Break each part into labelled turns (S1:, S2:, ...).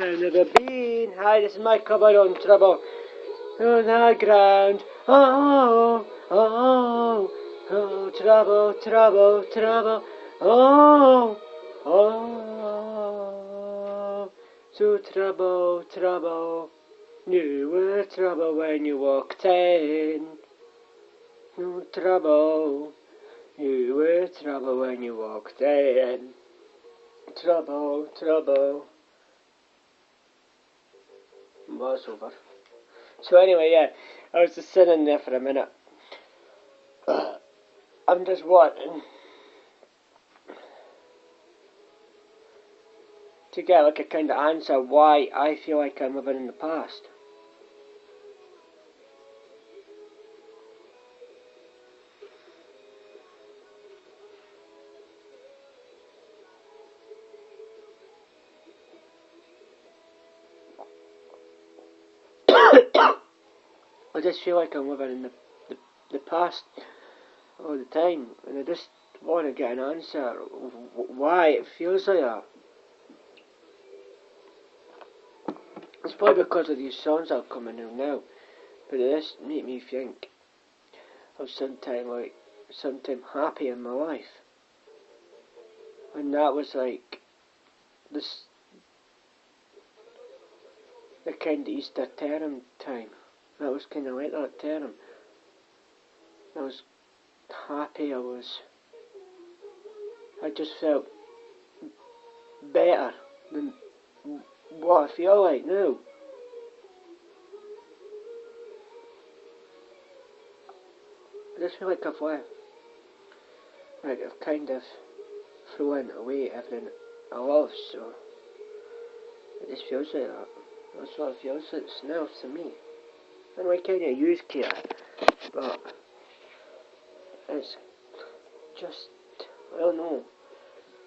S1: I've never been. Hi, this is my cover on Trouble on the ground. Oh, oh, oh, trouble, trouble, trouble. Oh, oh, so trouble, trouble. You were trouble when you walked in. No trouble. You were trouble when you walked in. Trouble, trouble. Was over. So anyway, yeah, I was just sitting there for a minute. I'm just wanting to get like a kind of answer why I feel like I'm living in the past. I just feel like I'm living in the past all the time, and I just want to get an answer why it feels like that. It's probably because of these songs that are coming out now, but it just make me think of sometime happy in my life, and that was like this the kind of Easter term time. That was kind of like that term. I was happy. I just felt better than what I feel like now. I just feel like I've kind of thrown away everything I love, so it just feels like that. That's what it feels like now to me. And I kind of use care, but it's just, I don't know.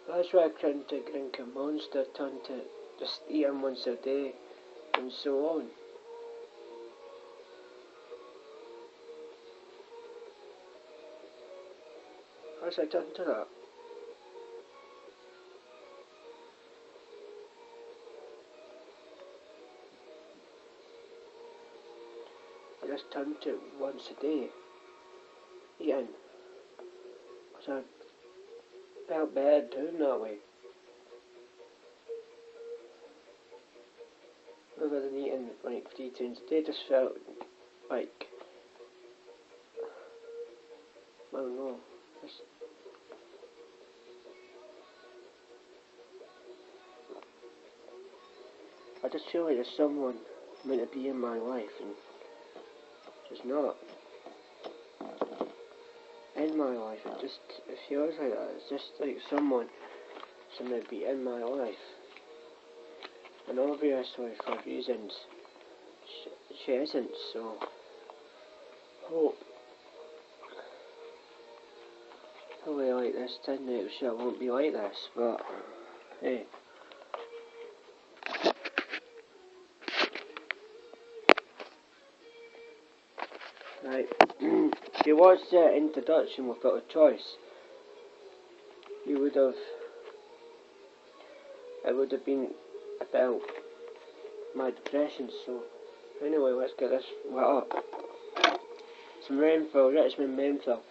S1: That's why I trying to drink a Monster, turn to just eat them once a day, and so on. As I turn to that. I just turned to once a day, eating, because I felt bad doing that way. Rather than eating like 3 times a day, just felt like, I don't know, I just feel like there's someone meant to be in my life and just not in my life. It feels like that. It's just like someone meant to be in my life, and obviously for reasons she isn't. So hopefully like this tonight it won't be like this, but hey. Right, if you watched the introduction without a choice, it would have been about my depression. So anyway, let's get this lit up. Some Renfield, Richmond Menthol,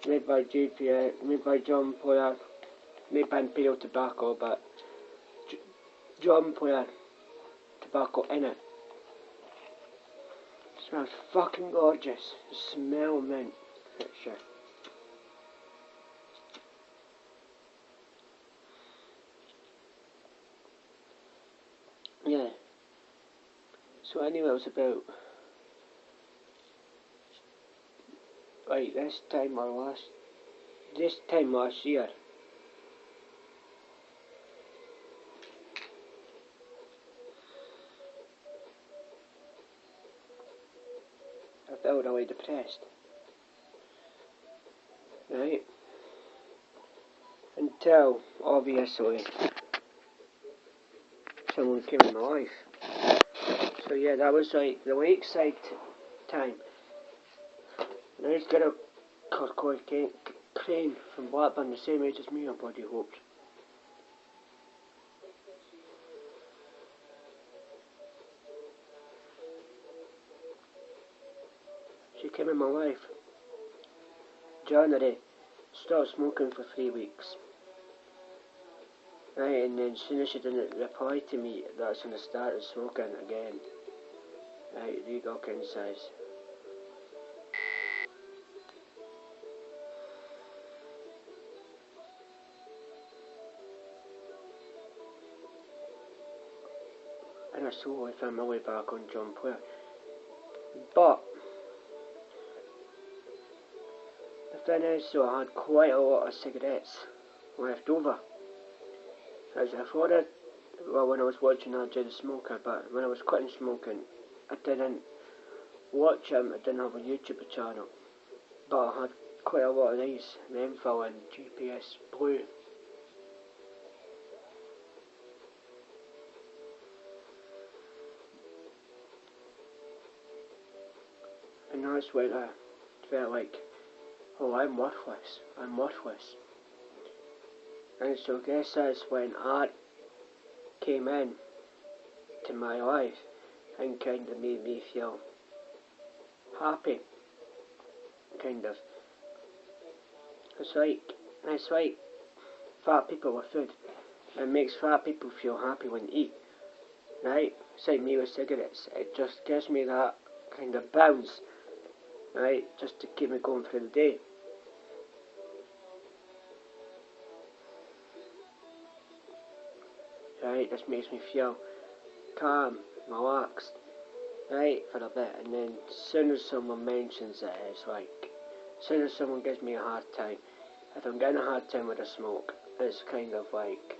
S1: made by made by John Player, made by Imperial Tobacco, but John Player tobacco in it. Smells fucking gorgeous. Smell mint. Picture. Yeah. So anyway, it was about like this time last year. I felt really depressed. Right? Until, obviously, someone came in my life. So yeah, that was like the lakeside time. And I just got a Kirkwood Crane from Blackburn, the same age as me, I bloody hoped. she came in my life. January, stopped smoking for 3 weeks. Right, and then as soon as she didn't reply to me, that's when I started smoking again. Right, Regal King size. And I slowly found my way back on John Player. But the thing is, so I had quite a lot of cigarettes left over. As I thought when I was watching I did smoker, but when I was quitting smoking, I didn't watch him, I didn't have a YouTube channel. But I had quite a lot of these, Menthol and GPS Blue. And that's when I felt like, oh, I'm worthless. And so I guess that's when art came in to my life and kind of made me feel happy. Kind of. It's like fat people with food. It makes fat people feel happy when they eat. Right? It's like me with cigarettes. It just gives me that kind of bounce. Right? Just to keep me going through the day. Right? This makes me feel calm, relaxed. Right? For a bit. And then as soon as someone mentions it, it's like, as soon as someone gives me a hard time, if I'm getting a hard time with a smoke, it's kind of like,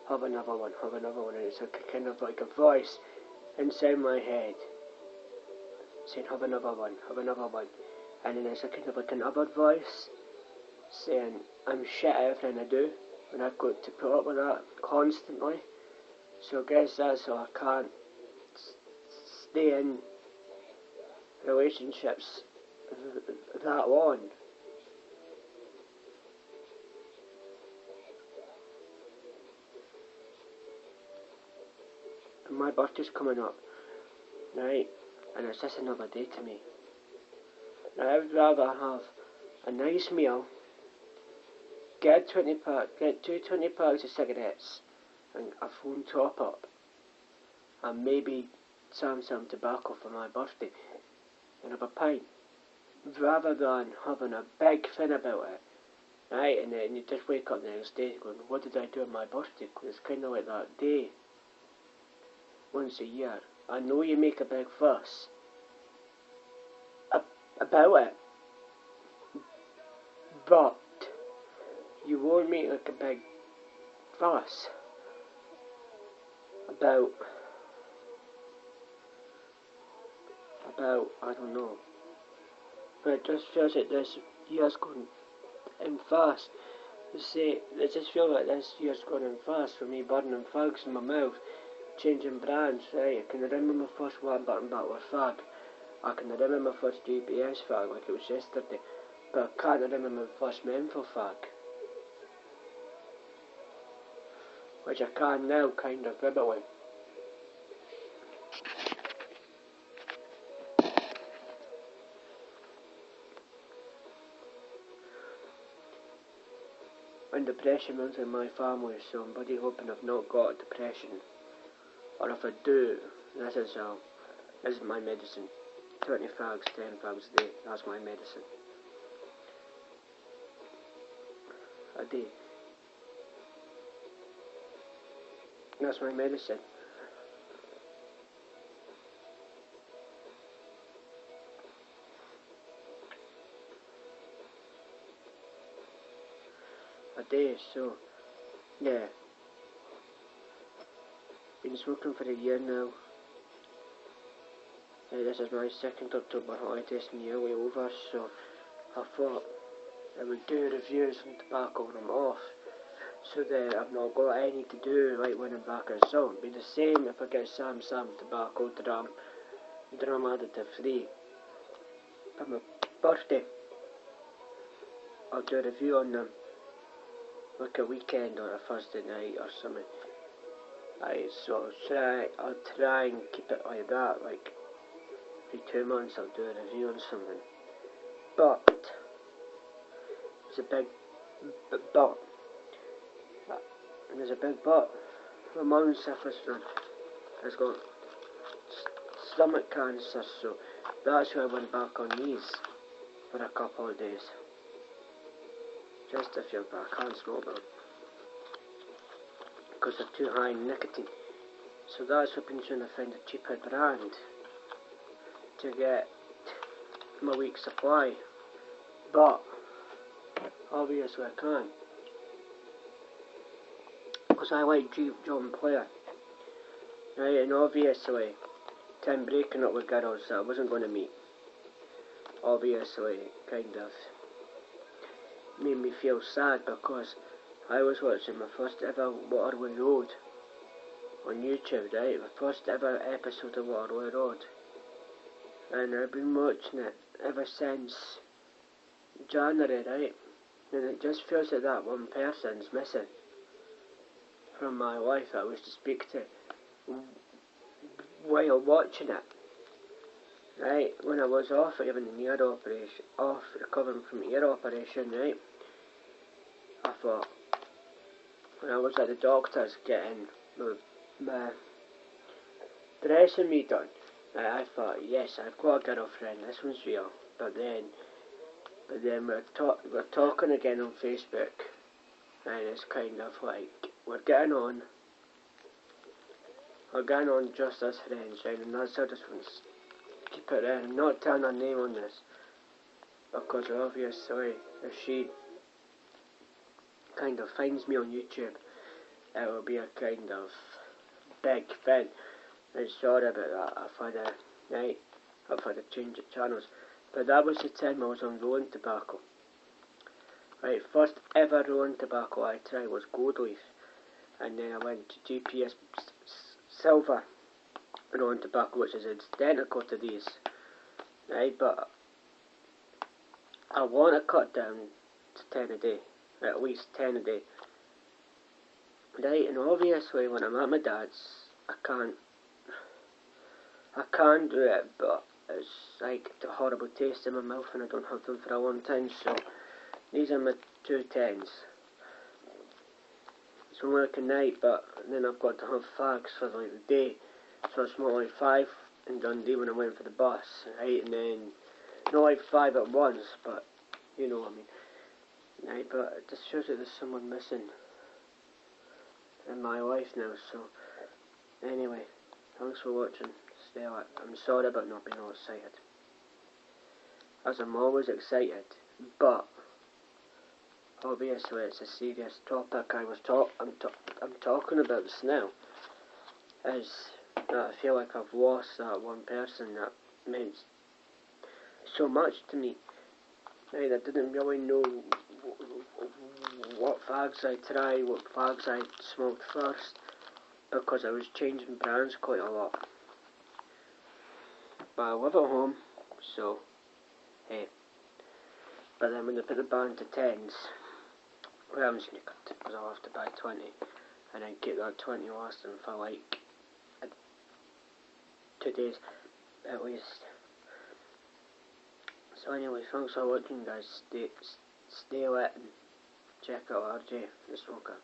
S1: have another one, and it's a kind of like a voice inside my head saying, have another one, and then it's a kind of like another voice saying, I'm shit at everything I do, and I've got to put up with that constantly, so I guess that's why I can't stay in relationships that long. And my birthday's coming up, right, and it's just another day to me. Now I would rather have a nice meal, get two 20 packs of cigarettes, and a phone top up, and maybe some tobacco for my birthday, and have a pint, rather than having a big thing about it, right, and then you just wake up the next day going, what did I do on my birthday? Because it's kind of like that day, once a year. I know you make a big fuss about it, but you won't make like a big fuss about I don't know, but it just feels like this year's going in fast. It just feels like this year's going in fast for me, burning fags in my mouth, changing brands, right? I can remember my first one button back with fag. I can remember my first GPS fag like it was yesterday, but I can't remember my first menthol fag, which I can now, kind of vividly. And depression runs in my family, so I'm bloody hoping I've not got depression. Or if I do, this is my medicine. 20 fags, 10 fags a day, that's my medicine. A day. That's my medicine. A day, so, yeah. Been smoking for a year now. This is my second October holiday test nearly over, so I thought I would do reviews on tobacco when I'm off, so that I've not got any to do like when I'm back at salt. It'd be the same if I get Sam tobacco drum additive free. For my birthday, I'll do a review on them, like a weekend or a Thursday night or something. So I'll try and keep it like that, like every 2 months I'll do a review on something. But there's a big but. There's a big but. My mum suffers from, has got stomach cancer, so that's why I went back on these for a couple of days. Just to feel, but I can't smoke them because they're too high in nicotine. So that's what I've been trying to find a cheaper brand to get my week's supply. But obviously I can't, because I like John Player, right? And obviously, time breaking up with girls that I wasn't going to meet, obviously kind of made me feel sad, because I was watching my first ever Waterloo Road on YouTube, right? My first ever episode of Waterloo Road, and I've been watching it ever since January, right? And it just feels like that one person's missing from my life that I was to speak to while watching it. Right, when I was off having an ear operation, off recovering from ear operation, right, I thought, when I was at the doctor's getting my dressing me done, I thought, yes, I've got a girlfriend, this one's real. But then we're talking again on Facebook, and it's kind of like, we're getting on just as friends, right? And that's how I just want to keep it in. I'm not telling her name on this, because obviously if she kind of finds me on YouTube, it will be a kind of big thing. And sorry about that, I've had a change of channels. But that was the time I was on rolling tobacco. Right, first ever rolling tobacco I tried was Gold Leaf, and then I went to GPS Silver rolling tobacco, which is identical to these. Right, but I want to cut down to 10 a day, at least 10 a day. Right, and obviously when I'm at my dad's, I can't do it, but it's like a horrible taste in my mouth and I don't have them for a long time, so these are my 2 10s. It's only like a night, but then I've got to have fags for like the day, so I smoke like 5 in Dundee when I went for the bus, right, and then, not like 5 at once, but you know what I mean, right, but it just shows that there's someone missing in my life now. So anyway, thanks for watching. Stay alert. I'm sorry about not being all excited, as I'm always excited, but obviously it's a serious topic. I'm talking about this now, is that I feel like I've lost that one person that meant so much to me. Right, I didn't really know what fags I tried, what fags I smoked first, because I was changing brands quite a lot. But I live at home, so hey. But then when they put the ban to 10s, well, I'm just going to cut it, because I'll have to buy 20, and then keep that 20 lasting for like 2 days at least. So anyway, thanks for watching, guys. Stay lit and check out RJ the Smoker.